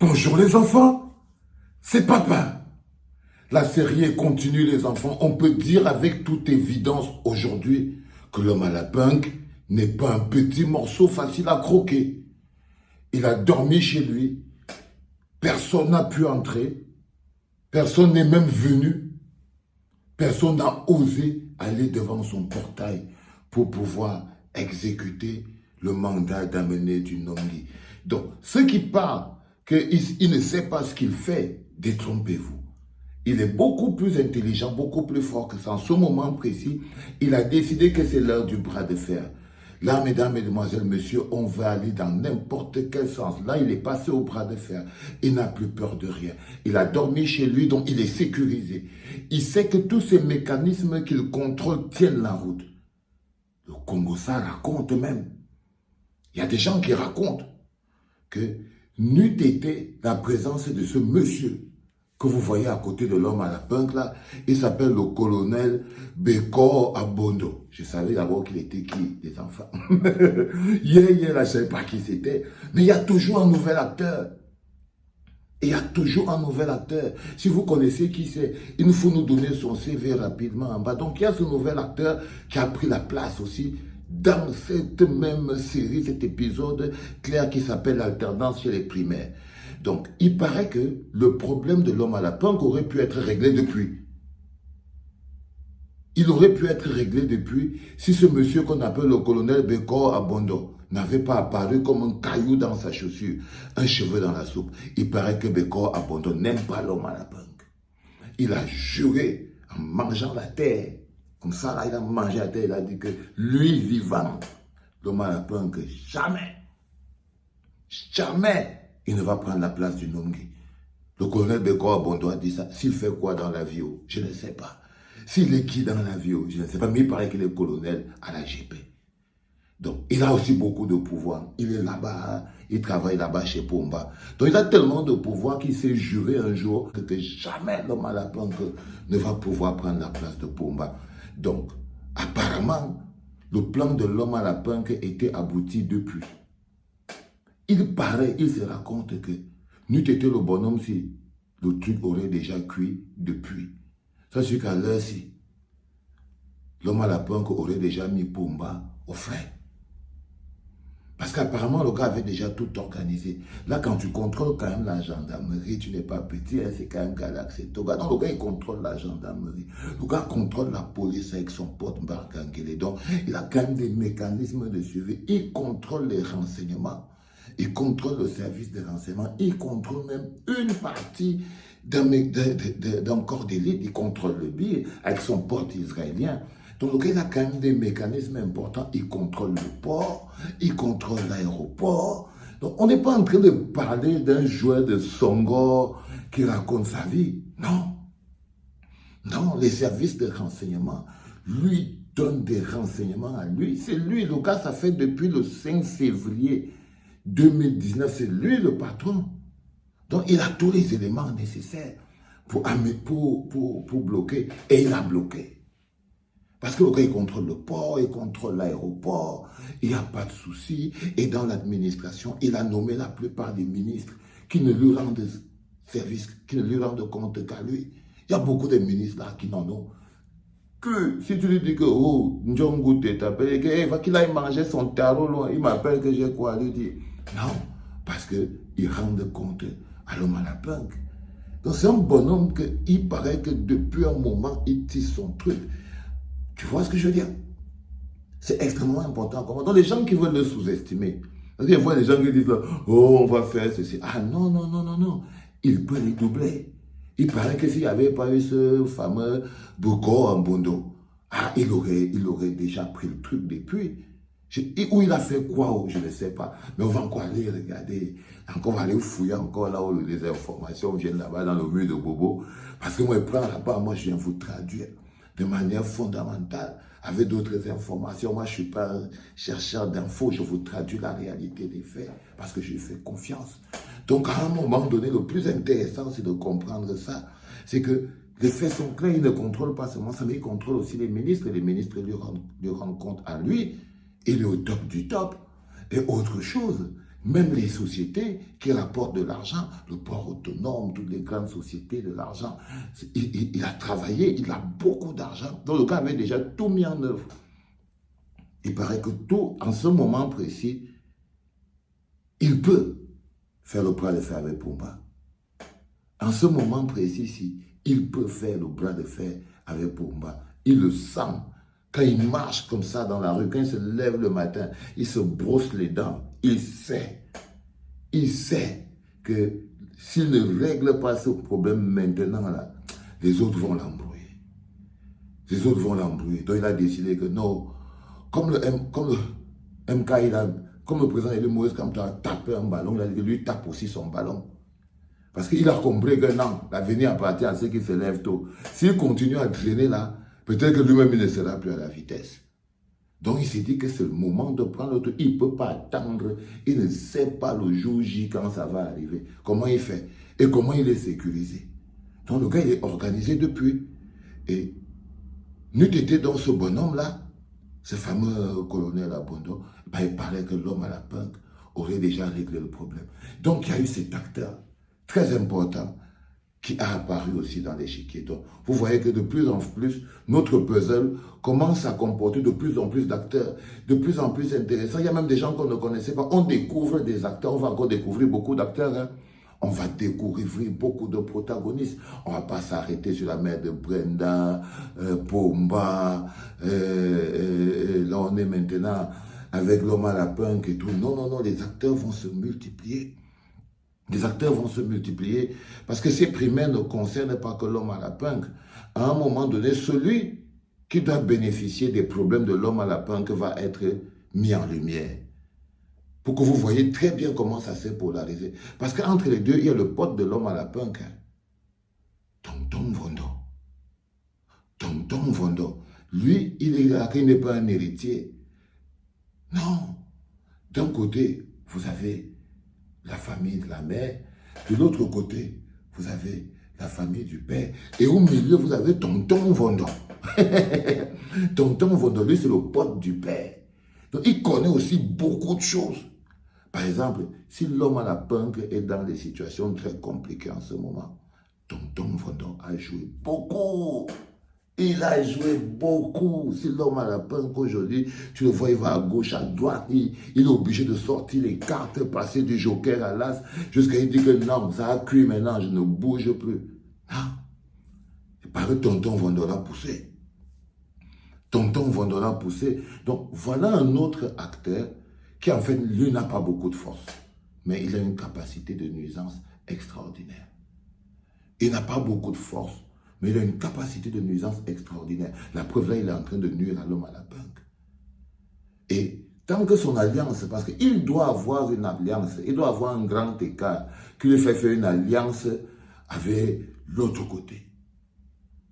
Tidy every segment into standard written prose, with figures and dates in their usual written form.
Bonjour les enfants, c'est papa. La série continue les enfants. On peut dire avec toute évidence aujourd'hui que l'homme à la punk n'est pas un petit morceau facile à croquer. Il a dormi chez lui, personne n'a pu entrer, personne n'est même venu, personne n'a osé aller devant son portail pour pouvoir exécuter le mandat d'amener du Nongi. Donc, ceux qui parlent qu'il ne sait pas ce qu'il fait, détrompez-vous. Il est beaucoup plus intelligent, beaucoup plus fort que ça. En ce moment précis, il a décidé que c'est l'heure du bras de fer. Là, mesdames, mesdemoiselles, messieurs, on va aller dans n'importe quel sens. Là, il est passé au bras de fer. Il n'a plus peur de rien. Il a dormi chez lui, donc il est sécurisé. Il sait que tous ces mécanismes qu'il contrôle tiennent la route. Le Congo, ça raconte même. Il y a des gens qui racontent que n'eût été la présence de ce monsieur que vous voyez à côté de l'homme à la punk là, il s'appelle le colonel Bekor Abondo. Je savais d'abord qu'il était qui, les enfants. Hier, là, je ne savais pas qui c'était. Mais il y a toujours un nouvel acteur. Il y a toujours un nouvel acteur. Si vous connaissez qui c'est, il nous faut nous donner son CV rapidement en bas. Donc il y a ce nouvel acteur qui a pris la place aussi dans cette même série, cet épisode clair qui s'appelle l'alternance chez les primaires. Donc, il paraît que le problème de l'homme à la punk aurait pu être réglé depuis. Il aurait pu être réglé depuis si ce monsieur qu'on appelle le colonel Bekor Abondo n'avait pas apparu comme un caillou dans sa chaussure, un cheveu dans la soupe. Il paraît que Bekor Abondo n'aime pas l'homme à la punk. Il a juré en mangeant la terre. Comme ça, là, il a mangé la terre, il a dit que lui vivant, l'homme à la punk, jamais, il ne va prendre la place du Nongi. Le colonel Bekor Abondo a dit ça. S'il fait quoi dans la vie, je ne sais pas. S'il est qui dans la vie, je ne sais pas. Mais il paraît qu'il est colonel à la GP. Donc, il a aussi beaucoup de pouvoir. Il est là-bas, il travaille là-bas chez Pomba. Donc, il a tellement de pouvoir qu'il s'est juré un jour que jamais l'homme à la punk ne va pouvoir prendre la place de Pomba. Donc, apparemment, le plan de l'homme à la punk était abouti depuis. Il paraît, il se raconte que n'eût été le bonhomme si le truc aurait déjà cuit depuis. Ça c'est qu'à l'heure-ci, l'homme à la punk aurait déjà mis Pomba au frais. Parce qu'apparemment, le gars avait déjà tout organisé. Là, quand tu contrôles quand même la gendarmerie, tu n'es pas petit, hein, c'est quand même Galaxy Toga. Donc, le gars, il contrôle la gendarmerie. Le gars contrôle la police avec son pote Mbarkangele. Donc, il a quand même des mécanismes de suivi. Il contrôle les renseignements. Il contrôle le service de renseignement. Il contrôle même une partie d'un corps d'élite. Il contrôle le BIR avec son pote israélien. Donc, il a quand même des mécanismes importants. Il contrôle le port, il contrôle l'aéroport. Donc, on n'est pas en train de parler d'un joueur de Songo qui raconte sa vie. Non. Non, les services de renseignement lui donnent des renseignements à lui. C'est lui, le gars, ça fait depuis le 5 février 2019, c'est lui le patron. Donc, il a tous les éléments nécessaires pour bloquer. Et il a bloqué. Parce que le gars, il contrôle le port, il contrôle l'aéroport, il n'y a pas de souci. Et dans l'administration, il a nommé la plupart des ministres qui ne lui rendent service, qui ne lui rendent compte qu'à lui. Il y a beaucoup de ministres là qui n'en ont que. Si tu lui dis que, oh, Ndjongo t'appelle, qu'il aille manger son tarot loin, il m'appelle que j'ai quoi à lui dire. Non, parce qu'il rendent compte à l'homme à la punk. Donc c'est un bonhomme qu'il paraît que depuis un moment, il tisse son truc. Tu vois ce que je veux dire? C'est extrêmement important. Donc les gens qui veulent le sous-estimer, parce qu'il y a des gens qui disent, oh, on va faire ceci. Ah non, non, non, non, non. Il peut les doubler. Il paraît que s'il n'y avait pas eu ce fameux Bekor Abondo, ah, il aurait déjà pris le truc depuis. Où il a fait quoi, je ne sais pas. Mais on va encore aller regarder, encore aller fouiller encore là où les informations viennent là-bas dans le mur de Bobo. Parce que moi, je prends là-bas, moi, je viens vous traduire de manière fondamentale, avec d'autres informations. Moi, je ne suis pas un chercheur d'infos, je vous traduis la réalité des faits, parce que je fais confiance. Donc, à un moment donné, le plus intéressant, c'est de comprendre ça. C'est que les faits sont clairs, il ne contrôle pas seulement ça, mais il contrôle aussi les ministres, et les ministres lui rendent compte à lui, il est au top du top. Et autre chose, Même les sociétés qui rapportent de l'argent, le port autonome, toutes les grandes sociétés de l'argent, il a travaillé, il a beaucoup d'argent. Donc le gars avait déjà tout mis en œuvre. Il paraît que tout, en ce moment précis, il peut faire le bras de fer avec Pomba. En ce moment précis, il peut faire le bras de fer avec Pomba. Il le sent. Quand il marche comme ça dans la rue, quand il se lève le matin, il se brosse les dents. Il sait que s'il ne règle pas ce problème maintenant, là, les autres vont l'embrouiller. Les autres vont l'embrouiller. Donc il a décidé que non, comme le MK, comme le président Elie Moïse Kamto a tapé un ballon, il a dit que lui tape aussi son ballon. Parce qu'il a compris que non, l'avenir appartient à ceux qui se lèvent tôt. S'il continue à traîner là, peut-être que lui-même il ne sera plus à la vitesse. Donc il s'est dit que c'est le moment de prendre le truc. Il ne peut pas attendre. Il ne sait pas le jour J quand ça va arriver. Comment il fait et comment il est sécurisé. Donc le gars il est organisé depuis. Et n'eût été donc ce bonhomme-là, ce fameux colonel Abondo, ben, il paraît que l'homme à la punk aurait déjà réglé le problème. Donc il y a eu cet acteur très important qui a apparu aussi dans l'échiquier. Donc, vous voyez que de plus en plus, notre puzzle commence à comporter de plus en plus d'acteurs, de plus en plus intéressants. Il y a même des gens qu'on ne connaissait pas. On découvre des acteurs, on va encore découvrir beaucoup d'acteurs. Hein. On va découvrir beaucoup de protagonistes. On ne va pas s'arrêter sur la mère de Brenda, Pomba, là on est maintenant avec l'homme à la punk et tout. Non, non, non, les acteurs vont se multiplier. Les acteurs vont se multiplier parce que ces primaires ne concernent pas que l'homme à la punk. À un moment donné, celui qui doit bénéficier des problèmes de l'homme à la punk va être mis en lumière. Pour que vous voyez très bien comment ça s'est polarisé. Parce qu'entre les deux, il y a le pote de l'homme à la punk. Tonton Vondo. Tonton Vondo. Lui, il n'est pas un héritier. Non. D'un côté, vous avez la famille de la mère. De l'autre côté, vous avez la famille du père. Et au milieu, vous avez Tonton Vondo. Tonton Vondo, lui, c'est le pote du père. Donc, il connaît aussi beaucoup de choses. Par exemple, si l'homme à la punk est dans des situations très compliquées en ce moment, Tonton Vondo a joué beaucoup. Il a joué beaucoup. Si l'homme à la punk aujourd'hui, tu le vois, il va à gauche, à droite. Il est obligé de sortir les cartes, passer du joker à l'as, jusqu'à il dit que non, ça a cuit maintenant, je ne bouge plus. Non. Et par que Tonton Vondo l'a poussé. Tonton Vondo l'a poussé. Donc voilà un autre acteur qui en fait, lui n'a pas beaucoup de force, mais il a une capacité de nuisance extraordinaire. Il n'a pas beaucoup de force, mais il a une capacité de nuisance extraordinaire. La preuve là, il est en train de nuire à l'homme à la punk. Et tant que son alliance, parce qu'il doit avoir une alliance, il doit avoir un grand écart qui lui fait faire une alliance avec l'autre côté.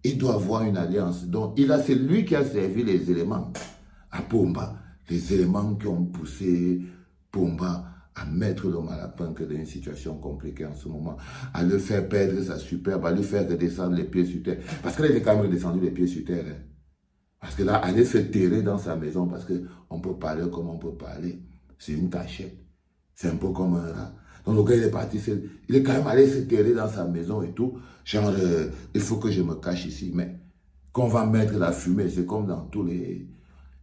Il doit avoir une alliance. Donc, c'est lui qui a servi les éléments à Pomba. Les éléments qui ont poussé Pomba à mettre l'homme à la punk dans une situation compliquée en ce moment, à le faire perdre sa superbe, à le faire redescendre les pieds sur terre. Parce que là, il est quand même redescendu les pieds sur terre. Hein. Parce que là, aller se terrer dans sa maison, parce qu'on peut parler comme on peut parler, c'est une cachette. C'est un peu comme un rat. Donc le gars, il est parti, il est quand même allé se terrer dans sa maison et tout. Genre, il faut que je me cache ici. Mais qu'on va mettre la fumée, c'est comme dans tous les...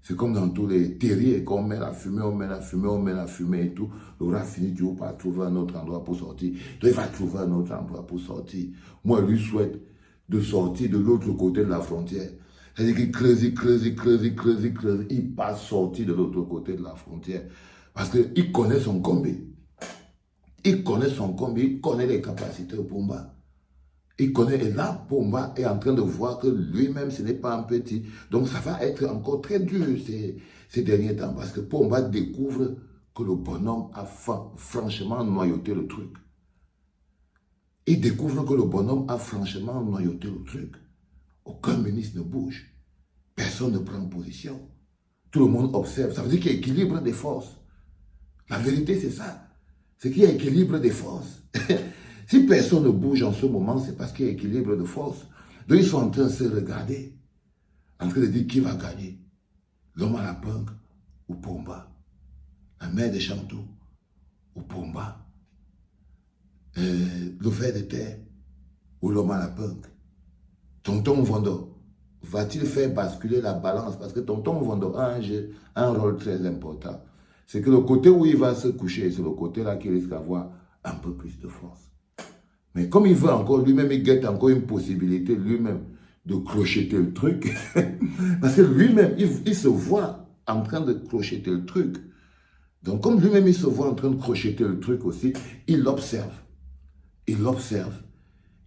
C'est comme dans tous les terriers, qu'on met la fumée, on met la fumée, on met la fumée et tout. Le rat finit toujours par trouver un autre endroit pour sortir. Donc il va trouver un autre endroit pour sortir. Moi, je lui souhaite de sortir de l'autre côté de la frontière. C'est-à-dire qu'il creuse, il passe sortir de l'autre côté de la frontière. Parce qu'il connaît son combi. Il connaît son combi, il connaît les capacités de Pomba. Il connaît, et là, Pomba est en train de voir que lui-même, ce n'est pas un petit. Donc, ça va être encore très dur ces derniers temps, parce que Pomba découvre que le bonhomme a franchement noyauté le truc. Il découvre que le bonhomme a franchement noyauté le truc. Aucun ministre ne bouge. Personne ne prend position. Tout le monde observe. Ça veut dire qu'il y a équilibre des forces. La vérité, c'est ça. C'est qu'il y a équilibre des forces. Si personne ne bouge en ce moment, c'est parce qu'il y a équilibre de force. Donc ils sont en train de se regarder, en train de dire qui va gagner. L'homme à la punk ou Pomba. La mère de Chantou ou Pomba, le ver de terre, ou l'homme à la punk. Tonton Vondo va-t-il faire basculer la balance? Parce que Tonton Vondo a un rôle très important. C'est que le côté où il va se coucher, c'est le côté-là qui risque d'avoir un peu plus de force. Mais comme il veut encore, lui-même, il guette encore une possibilité, lui-même, de clocheter le truc. Parce que lui-même, il se voit en train de clocheter le truc. Donc, comme lui-même, il se voit en train de crocheter le truc aussi, il l'observe. Il l'observe.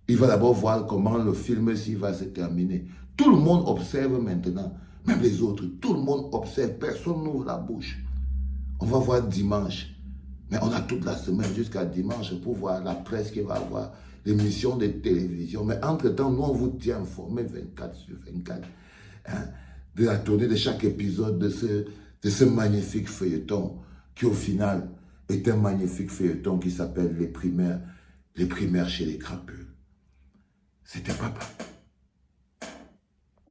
Il va d'abord voir comment le film s'il va se terminer. Tout le monde observe maintenant. Même les autres. Tout le monde observe. Personne n'ouvre la bouche. On va voir dimanche. Mais on a toute la semaine jusqu'à dimanche pour voir la presse qui va avoir, l'émission de télévision. Mais entre-temps, nous, on vous tient informé 24 sur 24 hein, de la tournée de chaque épisode de ce magnifique feuilleton qui, au final, est un magnifique feuilleton qui s'appelle Les primaires chez les crapules. C'était papa.